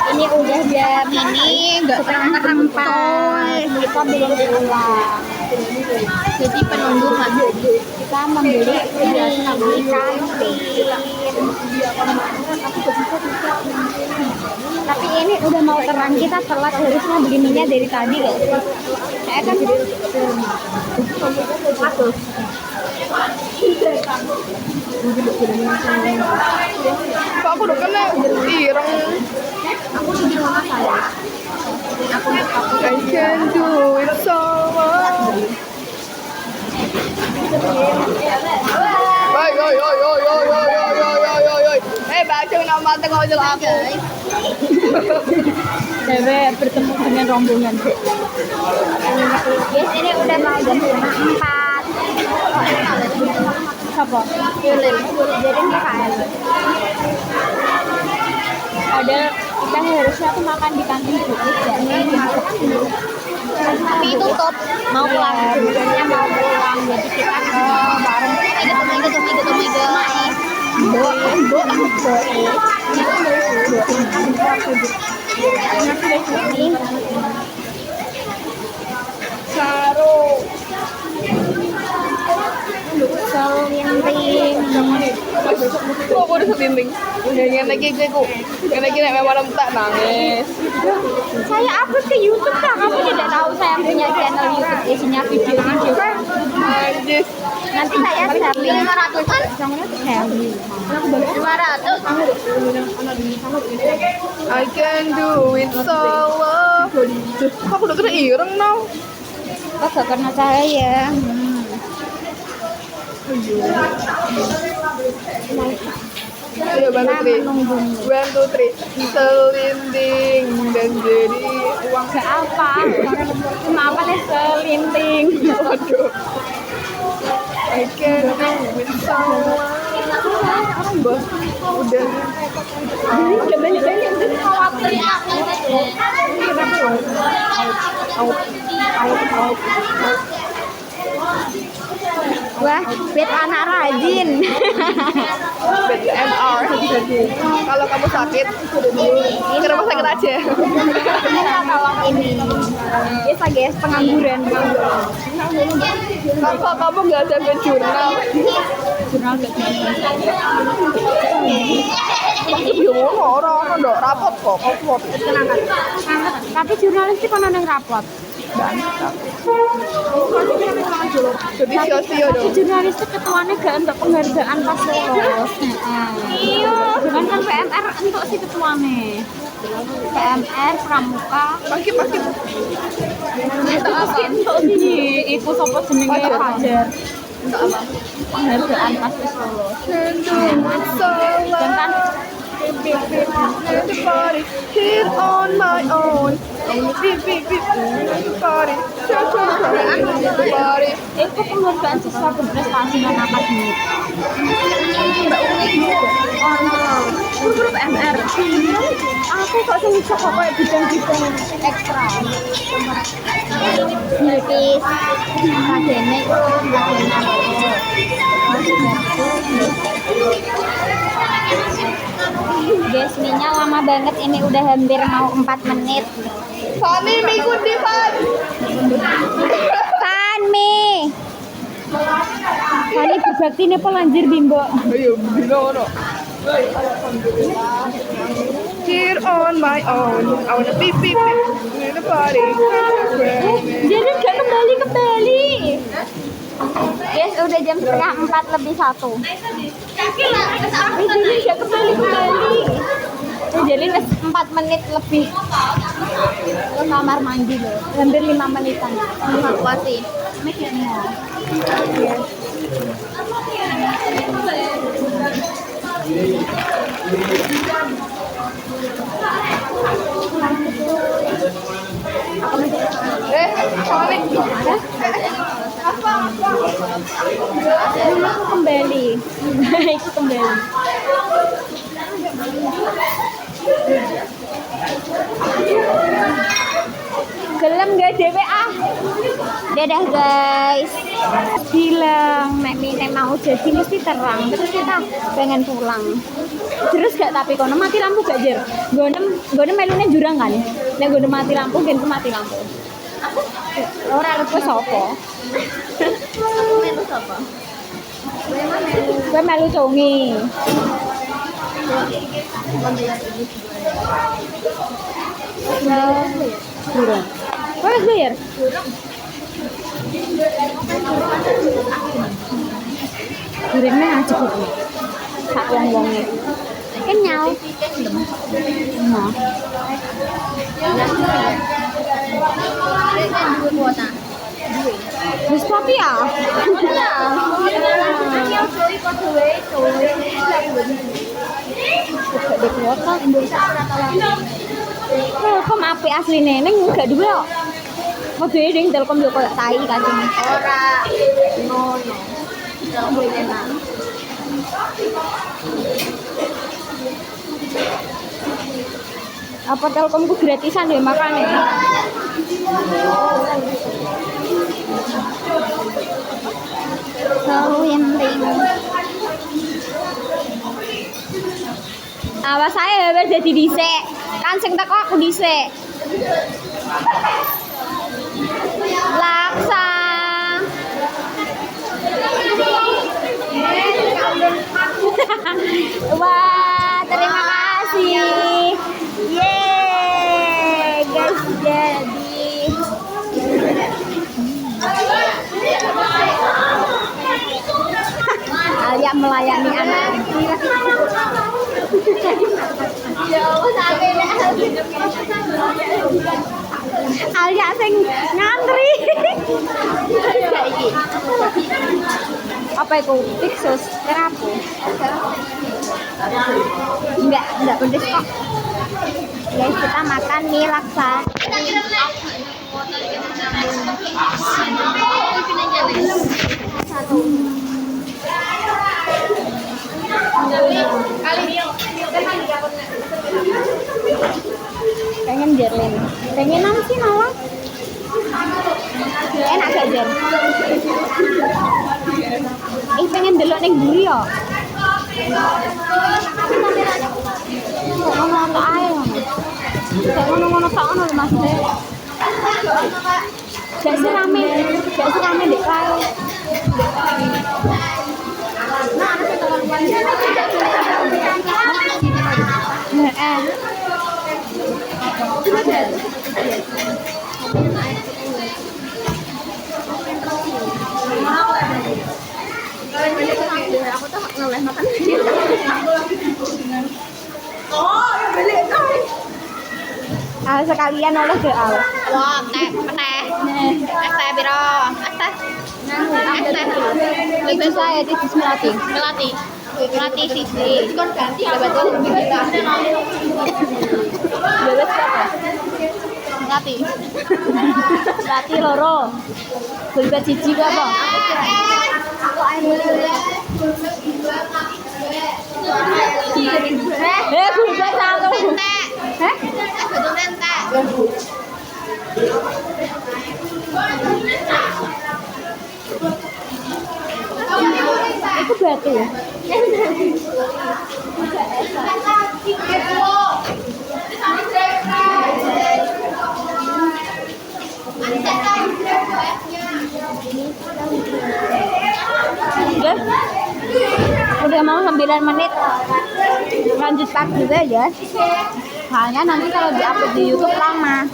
Ini udah jam ini nggak terang kita belum pulang. Jadi penungguan kita membeli ikan tapi ini udah mau terang, kita telat, harusnya begininya dari tadi loh. Saya kan kok aku udah kena ireng. aku di rumah saya. I can do it so well. Oi oi oi oi oi oi oi oi oi oi. Bajeng nama teng ojol aku. Dewe bertemu dengan rombongan. Guys, ini udah mau jam 4. Siapa? Yulil. Jadi Mikael. Ada kita harusnya tuh makan di kantin Bukit ya. Tapi tutup. Mau pulang. Sebenarnya mau pulang. Jadi kita bareng. Saru. Selinting. Kok udah selinting? Yang lagi gue yang lagi nek memang tak nangis. Saya upload ke YouTube kak. Kamu tidak tahu saya punya channel YouTube isinya video-video. Anjir. Nanti saya sharing 500-an. 500. I can do it so well. Kok aku udah kena ireng now? Oh, gak karena saya. Ayo bantu Tri. 1, 2, 3. Selinding dan jadi uang. Gak apa. Cuma apa nih selinting. Waduh. I can do it so well. Bos, udah. Udah banyak-banyak. Khawatir aku. Wah, bed anak rajin. BMR. Kalau kamu sakit, ke rumah sakit aja. Minta tolong ini. Biasa guys, pengangguran. Kalau kamu nggak ada ke jurnal, Jurnal gak ya mau orang dok rapot kok, rapot. tapi jurnalistik kan ada yang rapot. Jadi sia-sia Tapi dong. jurnalistik ketuanya gak untuk penghargaan pas lulus. Iya. Cuman kan PMR untuk si ketuanya. PMR Pramuka. Pagi. Untuk apa? Untuk si iku sopo jenenge Fajar. Untuk apa? Penghargaan pas lulus. Dan kan The party hit on my own. Beep. The party. The party. itu penghargaan siswa berprestasi dan akademik. Mbak Umi. Oh no. Guru PMR. Aku kok sing iso kok kayak bidang-bidang ekstra. Nilpis, akademik, guys, minyak lama banget, ini udah hampir mau 4 menit. Fani mengikuti Fan. Fani berbakti nih pelanjir bimbo. Ayo, bino no. Here on my own, I wanna beep in the party. Jadi gak kembali. Guys, udah jam 3:30 lebih 1. Jadi gak kembali. Jadi 4 menit lebih. Lo kamar mandi loh, hampir 5 menitan. Evakuasi. Fani. Aku kembali. Aku kembali. Gelem gak dewe ah. Dadah guys. Bilang nek mau jadi mesti terang. Terus kita pengen pulang. Terus gak tapi kono mati lampu gak jer. Gonem melune jurang kan. Nek gonem mati lampu genku mati lampu. Aku ora lupa sapa. Melu sapa? Gue melu congi. Durung. Kowe wis bayar? Durungnya aja kok. Sak wong-wonge. Kenyal. Nah. Wis kopi ya? Telkom apik asline ning gak duwe kok. Modele ning Telkom yo koyo tai kancing. Ora ngono. Telkom enak. Apa Telkomku gratisan ya makane. Selalu yang penting. Awas saya wis dadi dhisik. Kan sing teko aku dhisik. Laksa. Wah, terima kasih. Yeay, guys jadi. Alia melayani anak. Alia sing ngantri. Apa itu? Tiksus, terapu. Enggak pedes kok. Guys, kita makan mie laksa. Pengen jerlin. Pengenan sih malah. Enak gak jer? Pengen delok ning mburi yo. Kok ngono tok ae ngono. Kok ngono-ngono tok ngono lho Mas. Gak serame ndek kae. Aku tuh ngeleh makan. Sekalian oleh ke al. Wah, teh piro? Teh. Itu saya di Melati. Melati sisi. Kon ganti betul. Beres apa? Melati. Melati loro. Gulbet siji ku apa? Aku ayo Gulbet satu. Heh? betul entek. Itu batu. Udah mau 9 menit. Lanjut part juga ya. Soalnya nanti kalau di-upload di YouTube lama.